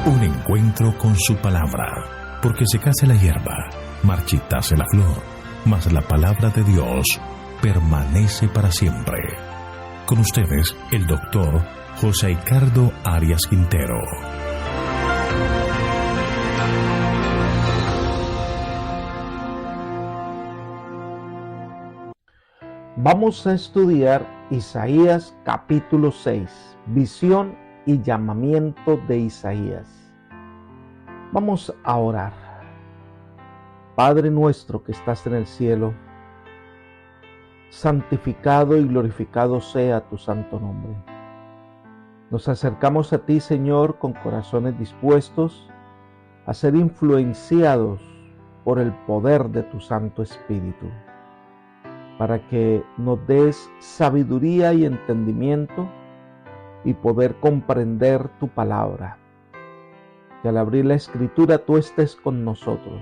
Un encuentro con su palabra, porque secase la hierba, marchitase la flor, mas la palabra de Dios permanece para siempre. Con ustedes, el doctor José Ricardo Arias Quintero. Vamos a estudiar Isaías capítulo 6, visión y llamamiento de Isaías. Vamos a orar. Padre nuestro que estás en el cielo, santificado y glorificado sea tu santo nombre. Nos acercamos a ti, Señor, con corazones dispuestos a ser influenciados por el poder de tu Santo Espíritu, para que nos des sabiduría y entendimiento y poder comprender tu palabra. Que al abrir la Escritura tú estés con nosotros.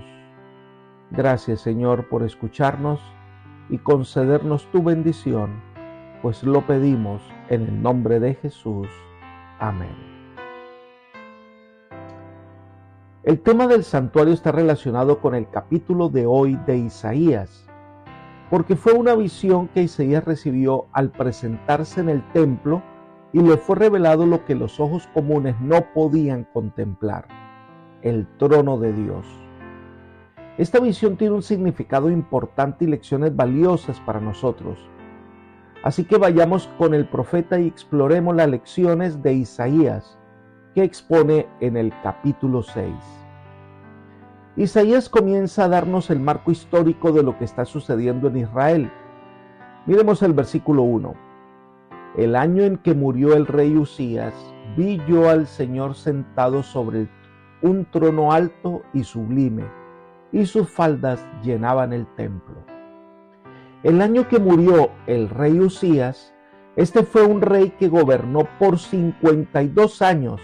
Gracias, Señor, por escucharnos y concedernos tu bendición, pues lo pedimos en el nombre de Jesús. Amén. El tema del santuario está relacionado con el capítulo de hoy de Isaías, porque fue una visión que Isaías recibió al presentarse en el templo y le fue revelado lo que los ojos comunes no podían contemplar: el trono de Dios. Esta visión tiene un significado importante y lecciones valiosas para nosotros. Así que vayamos con el profeta y exploremos las lecciones de Isaías que expone en el capítulo 6. Isaías comienza a darnos el marco histórico de lo que está sucediendo en Israel. Miremos el versículo 1. El año en que murió el rey Usías, vi yo al Señor sentado sobre un trono alto y sublime, y sus faldas llenaban el templo. El año que murió el rey Usías, este fue un rey que gobernó por 52 años.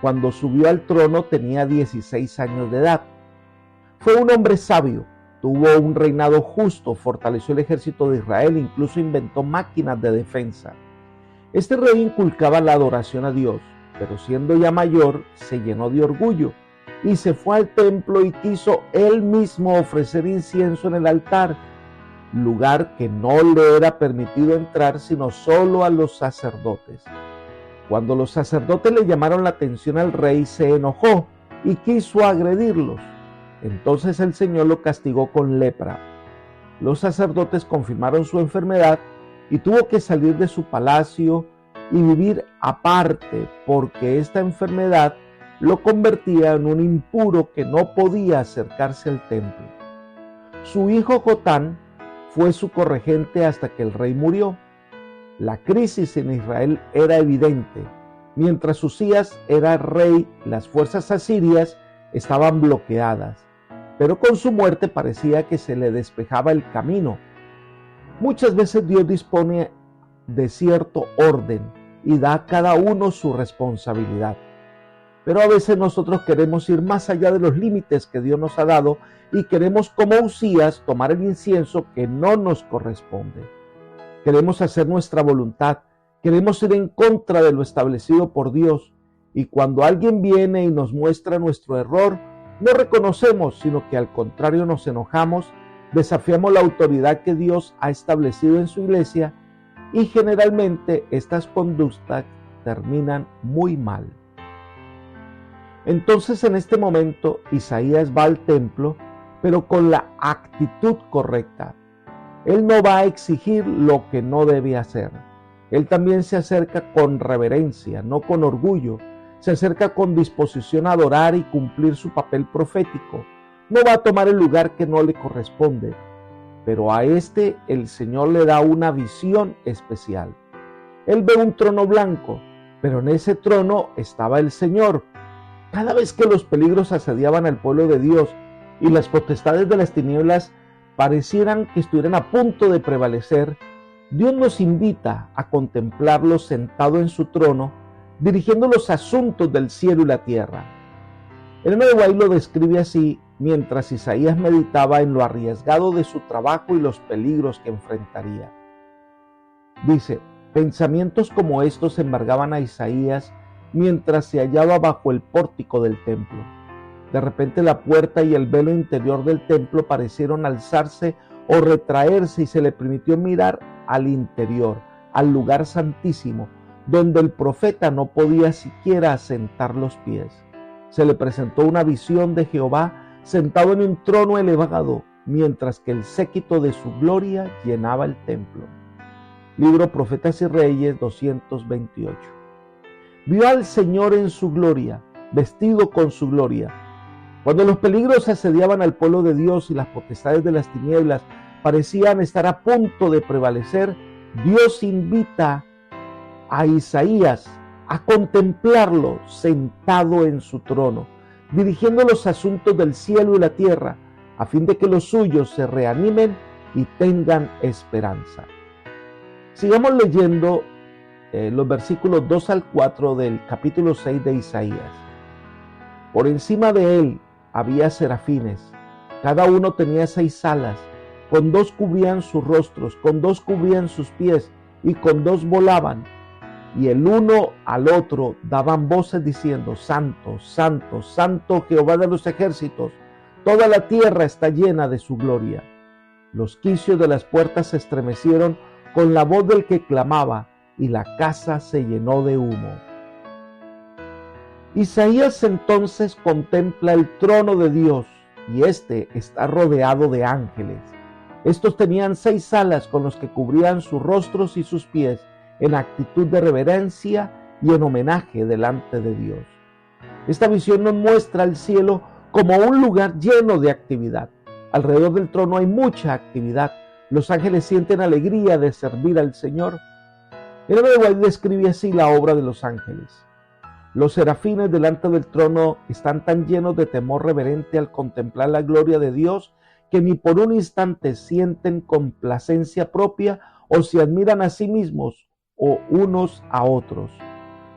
Cuando subió al trono tenía 16 años de edad. Fue un hombre sabio, tuvo un reinado justo, fortaleció el ejército de Israel, incluso inventó máquinas de defensa. Este rey inculcaba la adoración a Dios, pero siendo ya mayor, se llenó de orgullo y se fue al templo y quiso él mismo ofrecer incienso en el altar, lugar que no le era permitido entrar sino solo a los sacerdotes. Cuando los sacerdotes le llamaron la atención al rey, se enojó y quiso agredirlos. Entonces el Señor lo castigó con lepra. Los sacerdotes confirmaron su enfermedad y tuvo que salir de su palacio y vivir aparte, porque esta enfermedad lo convertía en un impuro que no podía acercarse al templo. Su hijo Jotán fue su corregente hasta que el rey murió. La crisis en Israel era evidente. Mientras Usías era rey, las fuerzas asirias estaban bloqueadas, pero con su muerte parecía que se le despejaba el camino. Muchas veces Dios dispone de cierto orden y da a cada uno su responsabilidad. Pero a veces nosotros queremos ir más allá de los límites que Dios nos ha dado y queremos, como Usías, tomar el incienso que no nos corresponde. Queremos hacer nuestra voluntad, queremos ir en contra de lo establecido por Dios, y cuando alguien viene y nos muestra nuestro error, no reconocemos, sino que al contrario nos enojamos, desafiamos la autoridad que Dios ha establecido en su iglesia, y generalmente estas conductas terminan muy mal. Entonces en este momento Isaías va al templo, pero con la actitud correcta. Él no va a exigir lo que no debe hacer. Él también se acerca con reverencia, no con orgullo. Se acerca con disposición a adorar y cumplir su papel profético. No va a tomar el lugar que no le corresponde. Pero a este el Señor le da una visión especial. Él ve un trono blanco, pero en ese trono estaba el Señor. Cada vez que los peligros asediaban al pueblo de Dios y las potestades de las tinieblas parecieran que estuvieran a punto de prevalecer, Dios nos invita a contemplarlo sentado en su trono, dirigiendo los asuntos del cielo y la tierra. El White lo describe así mientras Isaías meditaba en lo arriesgado de su trabajo y los peligros que enfrentaría. Dice: pensamientos como estos embargaban a Isaías mientras se hallaba bajo el pórtico del templo. De repente la puerta y el velo interior del templo parecieron alzarse o retraerse y se le permitió mirar al interior, al lugar santísimo, donde el profeta no podía siquiera asentar los pies. Se le presentó una visión de Jehová sentado en un trono elevado, mientras que el séquito de su gloria llenaba el templo. Libro Profetas y Reyes 228. Vio al Señor en su gloria, vestido con su gloria. Cuando los peligros asediaban al pueblo de Dios y las potestades de las tinieblas parecían estar a punto de prevalecer, Dios invita a Isaías a contemplarlo sentado en su trono, dirigiendo los asuntos del cielo y la tierra, a fin de que los suyos se reanimen y tengan esperanza. Sigamos leyendo los versículos 2 al 4 del capítulo 6 de Isaías. Por encima de él había serafines, cada uno tenía 6 alas, con 2 cubrían sus rostros, con 2 cubrían sus pies, y con 2 volaban, y el uno al otro daban voces diciendo: Santo, Santo, Santo Jehová de los ejércitos, toda la tierra está llena de su gloria. Los quicios de las puertas se estremecieron con la voz del que clamaba, y la casa se llenó de humo. Isaías entonces contempla el trono de Dios, y éste está rodeado de ángeles. Estos tenían 6 alas con los que cubrían sus rostros y sus pies, en actitud de reverencia y en homenaje delante de Dios. Esta visión nos muestra el cielo como un lugar lleno de actividad. Alrededor del trono hay mucha actividad. Los ángeles sienten alegría de servir al Señor. Ellen G. White describe así la obra de los ángeles. Los serafines delante del trono están tan llenos de temor reverente al contemplar la gloria de Dios que ni por un instante sienten complacencia propia o se admiran a sí mismos o unos a otros.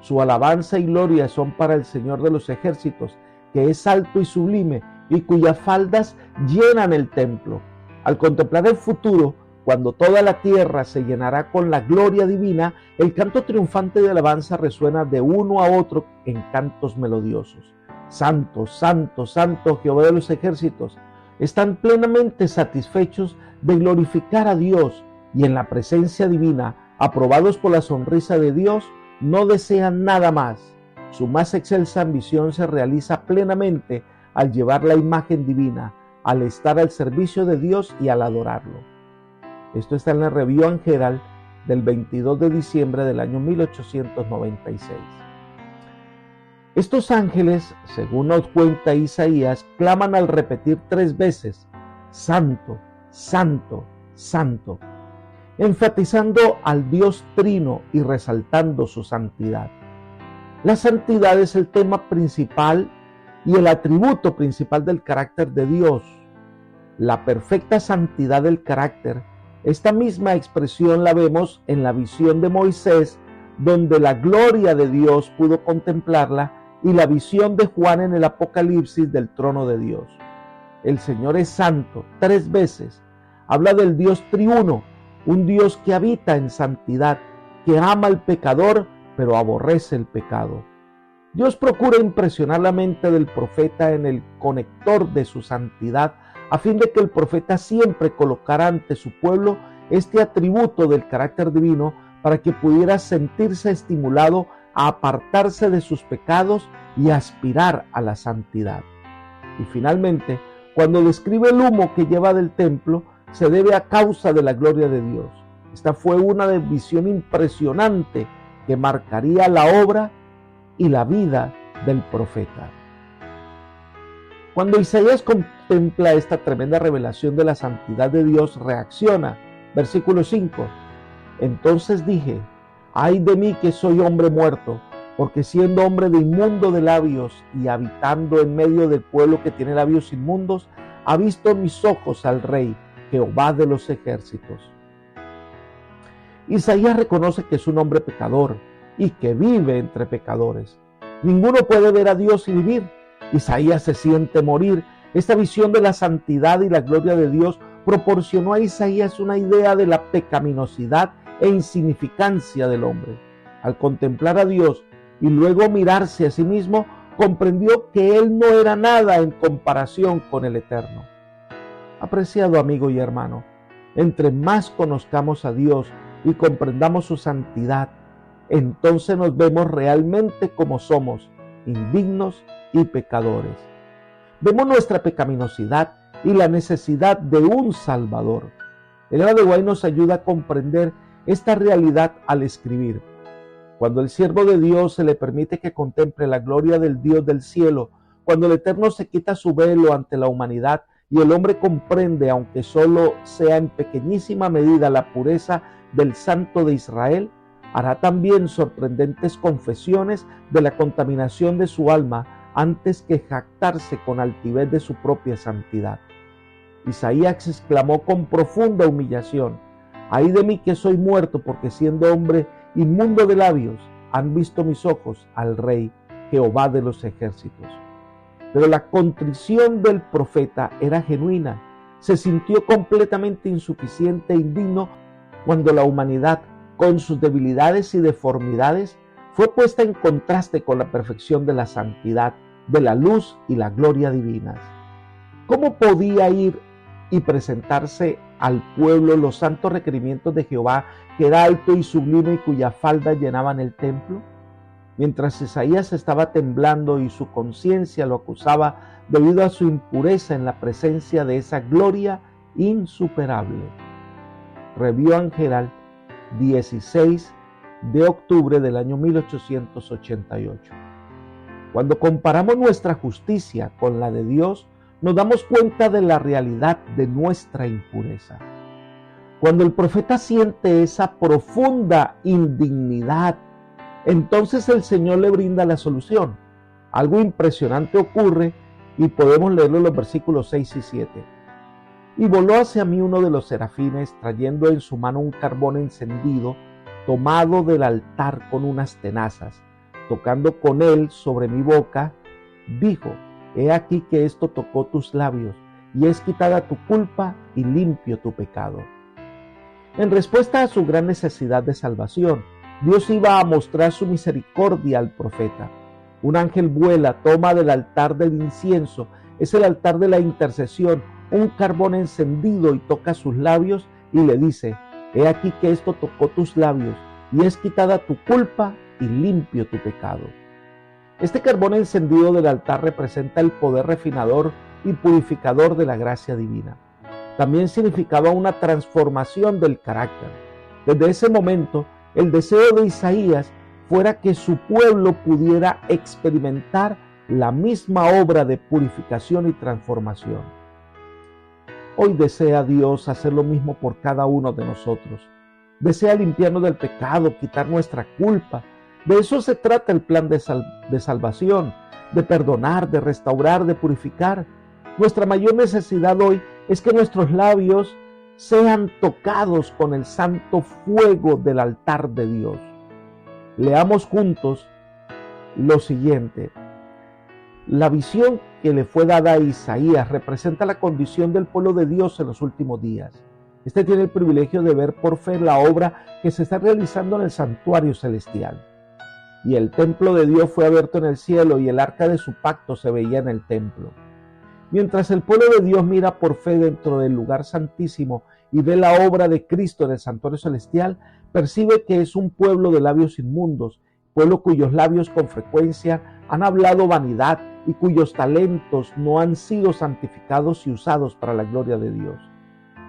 Su alabanza y gloria son para el Señor de los ejércitos, que es alto y sublime y cuyas faldas llenan el templo. Al contemplar el futuro, cuando toda la tierra se llenará con la gloria divina, el canto triunfante de alabanza resuena de uno a otro en cantos melodiosos. Santo, Santo, Santo, Jehová de los ejércitos. Están plenamente satisfechos de glorificar a Dios y en la presencia divina, aprobados por la sonrisa de Dios, no desean nada más. Su más excelsa ambición se realiza plenamente al llevar la imagen divina, al estar al servicio de Dios y al adorarlo. Esto está en la Review and Herald del 22 de diciembre del año 1896. Estos ángeles, según nos cuenta Isaías, claman al repetir 3 veces: Santo, Santo, Santo, enfatizando al Dios Trino y resaltando su santidad. La santidad es el tema principal y el atributo principal del carácter de Dios. La perfecta santidad del carácter, esta misma expresión la vemos en la visión de Moisés, donde la gloria de Dios pudo contemplarla, y la visión de Juan en el Apocalipsis del trono de Dios. El Señor es santo 3 veces. Habla del Dios triuno, un Dios que habita en santidad, que ama al pecador, pero aborrece el pecado. Dios procura impresionar la mente del profeta en el conector de su santidad, a fin de que el profeta siempre colocara ante su pueblo este atributo del carácter divino para que pudiera sentirse estimulado a apartarse de sus pecados y aspirar a la santidad. Y finalmente, cuando describe el humo que lleva del templo, se debe a causa de la gloria de Dios. Esta fue una visión impresionante que marcaría la obra y la vida del profeta. Cuando Isaías contempla esta tremenda revelación de la santidad de Dios, reacciona. Versículo 5. Entonces dije: ay de mí que soy hombre muerto, porque siendo hombre de inmundo de labios y habitando en medio del pueblo que tiene labios inmundos, ha visto mis ojos al Rey, Jehová de los ejércitos. Isaías reconoce que es un hombre pecador y que vive entre pecadores. Ninguno puede ver a Dios y vivir. Isaías se siente morir. Esta visión de la santidad y la gloria de Dios proporcionó a Isaías una idea de la pecaminosidad e insignificancia del hombre. Al contemplar a Dios, y luego mirarse a sí mismo, comprendió que él no era nada en comparación con el Eterno. Apreciado amigo y hermano, entre más conozcamos a Dios y comprendamos su santidad, entonces nos vemos realmente como somos, indignos y pecadores. Vemos nuestra pecaminosidad y la necesidad de un Salvador. El Ellen G. White nos ayuda a comprender esta realidad al escribir: cuando el siervo de Dios se le permite que contemple la gloria del Dios del cielo, cuando el Eterno se quita su velo ante la humanidad y el hombre comprende, aunque solo sea en pequeñísima medida, la pureza del Santo de Israel, hará también sorprendentes confesiones de la contaminación de su alma antes que jactarse con altivez de su propia santidad. Isaías exclamó con profunda humillación: «Ay de mí que soy muerto, porque siendo hombre inmundo de labios, han visto mis ojos al Rey, Jehová de los ejércitos». Pero la contrición del profeta era genuina. Se sintió completamente insuficiente e indigno cuando la humanidad, con sus debilidades y deformidades, fue puesta en contraste con la perfección de la santidad, de la luz y la gloria divinas. ¿Cómo podía ir y presentarse al pueblo los santos requerimientos de Jehová, que era alto y sublime y cuya falda llenaban el templo? Mientras Isaías estaba temblando y su conciencia lo acusaba debido a su impureza en la presencia de esa gloria insuperable. Review and Herald, 16 de octubre del año 1888. Cuando comparamos nuestra justicia con la de Dios, nos damos cuenta de la realidad de nuestra impureza. Cuando el profeta siente esa profunda indignidad, entonces el Señor le brinda la solución. Algo impresionante ocurre y podemos leerlo en los versículos 6 y 7. «Y voló hacia mí uno de los serafines, trayendo en su mano un carbón encendido, tomado del altar con unas tenazas. Tocando con él sobre mi boca, dijo: He aquí que esto tocó tus labios, y es quitada tu culpa y limpio tu pecado». En respuesta a su gran necesidad de salvación, Dios iba a mostrar su misericordia al profeta. Un ángel vuela, toma del altar del incienso, es el altar de la intercesión, un carbón encendido, y toca sus labios y le dice: «He aquí que esto tocó tus labios, y es quitada tu culpa y limpio tu pecado». Este carbón encendido del altar representa el poder refinador y purificador de la gracia divina. También significaba una transformación del carácter. Desde ese momento, el deseo de Isaías fuera que su pueblo pudiera experimentar la misma obra de purificación y transformación. Hoy desea Dios hacer lo mismo por cada uno de nosotros. Desea limpiarnos del pecado, quitar nuestra culpa. De eso se trata el plan de salvación, de perdonar, de restaurar, de purificar. Nuestra mayor necesidad hoy es que nuestros labios sean tocados con el santo fuego del altar de Dios. Leamos juntos lo siguiente. La visión que le fue dada a Isaías representa la condición del pueblo de Dios en los últimos días. Este tiene el privilegio de ver por fe la obra que se está realizando en el santuario celestial. Y el templo de Dios fue abierto en el cielo, y el arca de su pacto se veía en el templo. Mientras el pueblo de Dios mira por fe dentro del lugar santísimo y ve la obra de Cristo en el santuario celestial, percibe que es un pueblo de labios inmundos, pueblo cuyos labios con frecuencia han hablado vanidad y cuyos talentos no han sido santificados y usados para la gloria de Dios.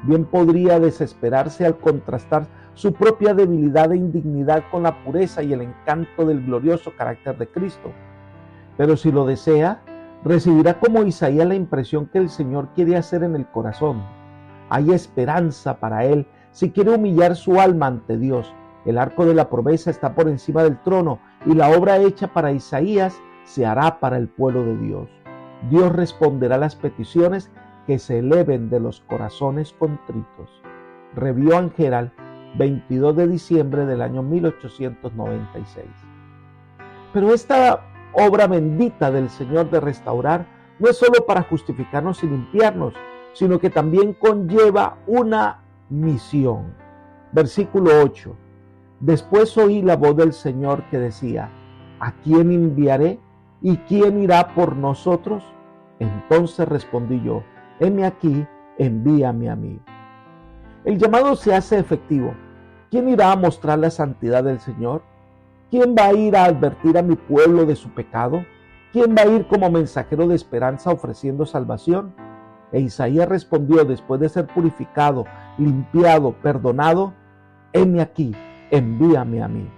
Bien podría desesperarse al contrastar su propia debilidad e indignidad con la pureza y el encanto del glorioso carácter de Cristo. Pero si lo desea, recibirá como Isaías la impresión que el Señor quiere hacer en el corazón. Hay esperanza para él si quiere humillar su alma ante Dios. El arco de la promesa está por encima del trono, y la obra hecha para Isaías se hará para el pueblo de Dios. Dios responderá a las peticiones que se eleven de los corazones contritos. Review and Herald, 22 de diciembre del año 1896. Pero esta obra bendita del Señor de restaurar no es solo para justificarnos y limpiarnos, sino que también conlleva una misión. Versículo 8. Después oí la voz del Señor que decía: ¿a quién enviaré? ¿Y quién irá por nosotros? Entonces respondí yo, heme aquí, envíame a mí. El llamado se hace efectivo. ¿Quién irá a mostrar la santidad del Señor? ¿Quién va a ir a advertir a mi pueblo de su pecado? ¿Quién va a ir como mensajero de esperanza ofreciendo salvación? E Isaías respondió, después de ser purificado, limpiado, perdonado, heme aquí, envíame a mí.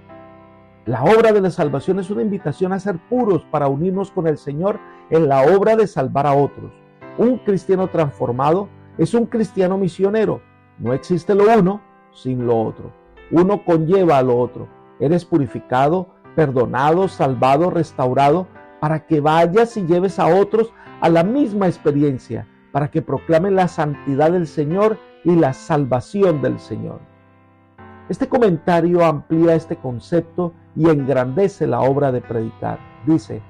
La obra de la salvación es una invitación a ser puros para unirnos con el Señor en la obra de salvar a otros. Un cristiano transformado es un cristiano misionero. No existe lo uno sin lo otro. Uno conlleva a lo otro. Eres purificado, perdonado, salvado, restaurado, para que vayas y lleves a otros a la misma experiencia, para que proclamen la santidad del Señor y la salvación del Señor. Este comentario amplía este concepto y engrandece la obra de predicar. Dice,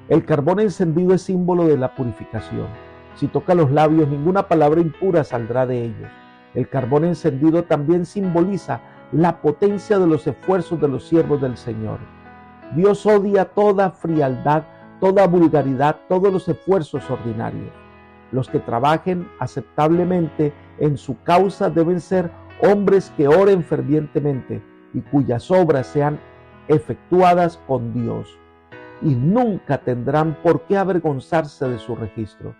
el carbón encendido es símbolo de la purificación. Si toca los labios, ninguna palabra impura saldrá de ellos. El carbón encendido también simboliza la potencia de los esfuerzos de los siervos del Señor. Dios odia toda frialdad, toda vulgaridad, todos los esfuerzos ordinarios. Los que trabajen aceptablemente en su causa deben ser hombres que oren fervientemente y cuyas obras sean efectuadas con Dios. Y nunca tendrán por qué avergonzarse de su registro.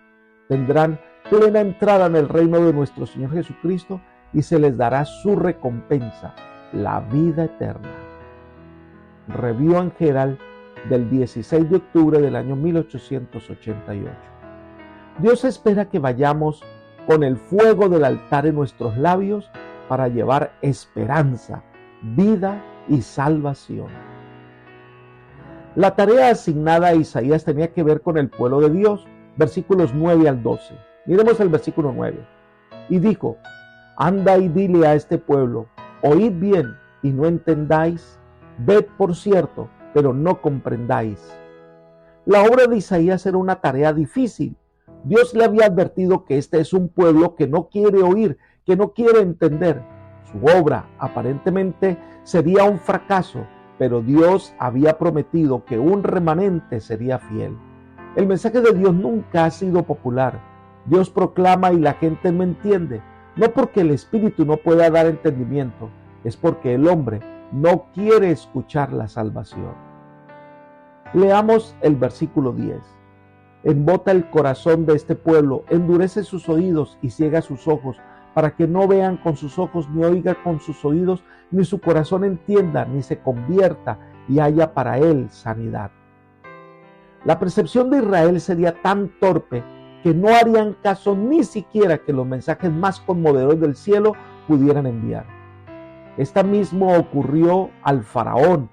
Tendrán plena entrada en el reino de nuestro Señor Jesucristo y se les dará su recompensa, la vida eterna. Review and Herald del 16 de octubre del año 1888. Dios espera que vayamos con el fuego del altar en nuestros labios para llevar esperanza, vida y salvación. La tarea asignada a Isaías tenía que ver con el pueblo de Dios, versículos 9 al 12. Miremos el versículo 9. Y dijo, anda y dile a este pueblo, oíd bien y no entendáis, ved por cierto, pero no comprendáis. La obra de Isaías era una tarea difícil. Dios le había advertido que este es un pueblo que no quiere oír, que no quiere entender. Su obra aparentemente sería un fracaso, pero Dios había prometido que un remanente sería fiel. El mensaje de Dios nunca ha sido popular. Dios proclama y la gente no entiende, no porque el Espíritu no pueda dar entendimiento, es porque el hombre no quiere escuchar la salvación. Leamos el versículo 10. Embota el corazón de este pueblo, endurece sus oídos y ciega sus ojos, para que no vean con sus ojos, ni oigan con sus oídos, ni su corazón entienda, ni se convierta y haya para él sanidad. La percepción de Israel sería tan torpe que no harían caso ni siquiera que los mensajes más conmovedores del cielo pudieran enviar. Esta mismo ocurrió al faraón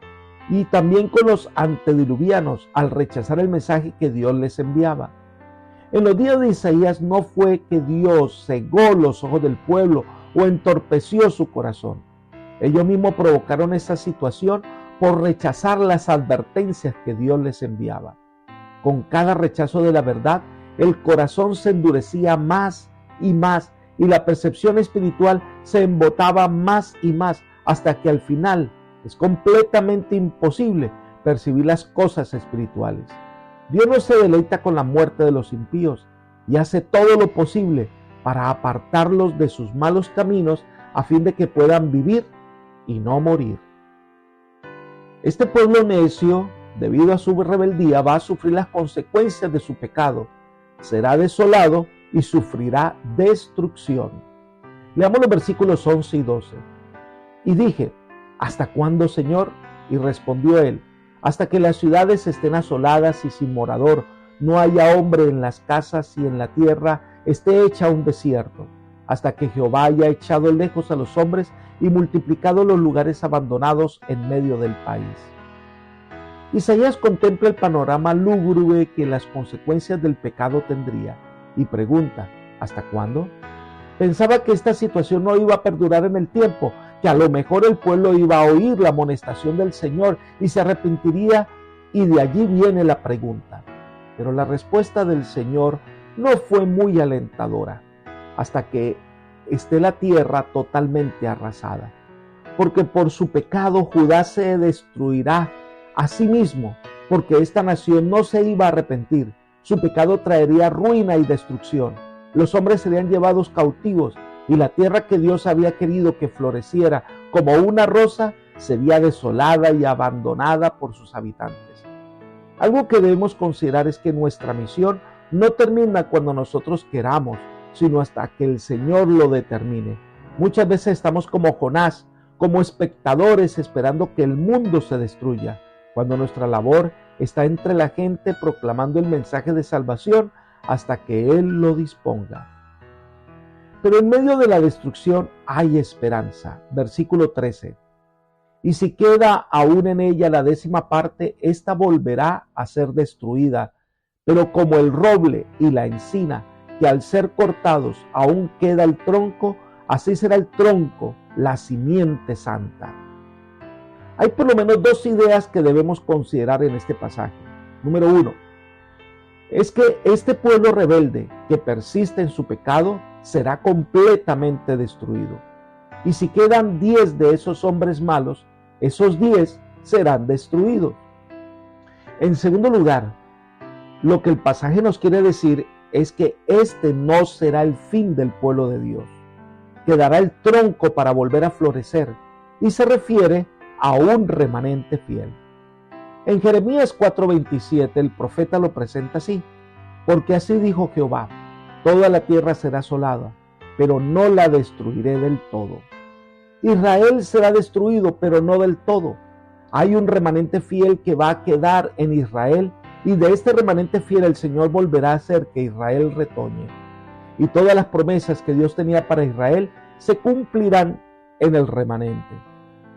y también con los antediluvianos al rechazar el mensaje que Dios les enviaba. En los días de Isaías no fue que Dios cegó los ojos del pueblo o entorpeció su corazón. Ellos mismos provocaron esa situación por rechazar las advertencias que Dios les enviaba. Con cada rechazo de la verdad, el corazón se endurecía más y la percepción espiritual se embotaba más y más, hasta que al final es completamente imposible percibir las cosas espirituales. Dios no se deleita con la muerte de los impíos y hace todo lo posible para apartarlos de sus malos caminos a fin de que puedan vivir y no morir. Este pueblo necio, debido a su rebeldía, va a sufrir las consecuencias de su pecado. Será desolado y sufrirá destrucción. Leamos los versículos 11 y 12. Y dije, ¿hasta cuándo, Señor? Y respondió él, hasta que las ciudades estén asoladas y sin morador, no haya hombre en las casas y en la tierra esté hecha un desierto, hasta que Jehová haya echado lejos a los hombres y multiplicado los lugares abandonados en medio del país. Isaías contempla el panorama lúgubre que las consecuencias del pecado tendría y pregunta, ¿hasta cuándo? Pensaba que esta situación no iba a perdurar en el tiempo, que a lo mejor el pueblo iba a oír la amonestación del Señor y se arrepentiría, y de allí viene la pregunta. Pero la respuesta del Señor no fue muy alentadora, hasta que esté la tierra totalmente arrasada. Porque por su pecado Judá se destruirá a sí mismo porque esta nación no se iba a arrepentir. Su pecado traería ruina y destrucción. Los hombres serían llevados cautivos y la tierra que Dios había querido que floreciera como una rosa sería desolada y abandonada por sus habitantes. Algo que debemos considerar es que nuestra misión no termina cuando nosotros queramos, sino hasta que el Señor lo determine. Muchas veces estamos como Jonás, como espectadores esperando que el mundo se destruya, cuando nuestra labor está entre la gente proclamando el mensaje de salvación hasta que Él lo disponga. Pero en medio de la destrucción hay esperanza. Versículo 13. Y si queda aún en ella la 10ª parte, ésta volverá a ser destruida. Pero como el roble y la encina, que al ser cortados aún queda el tronco, así será el tronco, la simiente santa. Hay por lo menos 2 ideas que debemos considerar en este pasaje. Número 1, es que este pueblo rebelde que persiste en su pecado será completamente destruido. Y si quedan 10 de esos hombres malos, esos 10 serán destruidos. En segundo lugar, lo que el pasaje nos quiere decir es que este no será el fin del pueblo de Dios. Quedará el tronco para volver a florecer, y se refiere a un remanente fiel. En Jeremías 4:27 el profeta lo presenta así: porque así dijo Jehová, toda la tierra será asolada, pero no la destruiré del todo. Israel será destruido, pero no del todo. Hay un remanente fiel que va a quedar en Israel, y de este remanente fiel el Señor volverá a hacer que Israel retoñe. Y todas las promesas que Dios tenía para Israel se cumplirán en el remanente.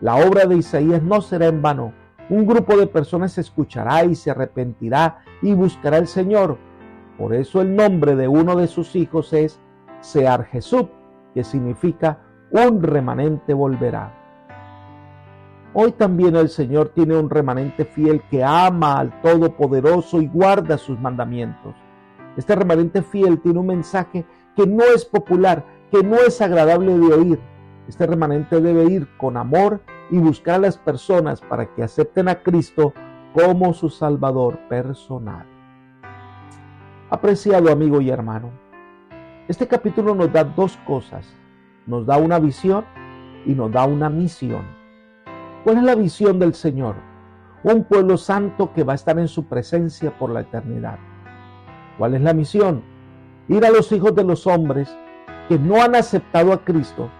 La obra de Isaías no será en vano. Un grupo de personas escuchará y se arrepentirá y buscará al Señor. Por eso el nombre de uno de sus hijos es Sear-Jesub, que significa un remanente volverá. Hoy también el Señor tiene un remanente fiel que ama al Todopoderoso y guarda sus mandamientos. Este remanente fiel tiene un mensaje que no es popular, que no es agradable de oír. Este remanente debe ir con amor y buscar a las personas para que acepten a Cristo como su Salvador personal. Apreciado amigo y hermano, este capítulo nos da 2 cosas. Nos da una visión y nos da una misión. ¿Cuál es la visión del Señor? Un pueblo santo que va a estar en su presencia por la eternidad. ¿Cuál es la misión? Ir a los hijos de los hombres que no han aceptado a Cristo,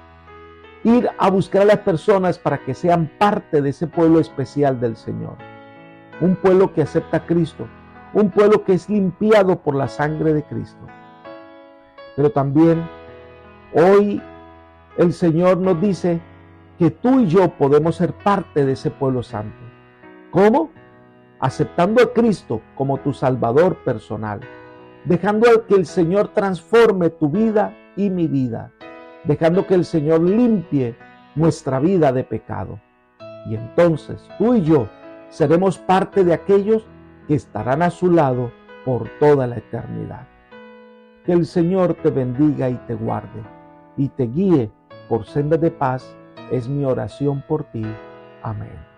ir a buscar a las personas para que sean parte de ese pueblo especial del Señor. Un pueblo que acepta a Cristo, un pueblo que es limpiado por la sangre de Cristo. Pero también hoy el Señor nos dice que tú y yo podemos ser parte de ese pueblo santo. ¿Cómo? Aceptando a Cristo como tu Salvador personal, dejando que el Señor transforme tu vida y mi vida, dejando que el Señor limpie nuestra vida de pecado. Y entonces tú y yo seremos parte de aquellos que estarán a su lado por toda la eternidad. Que el Señor te bendiga y te guarde y te guíe por sendas de paz, es mi oración por ti. Amén.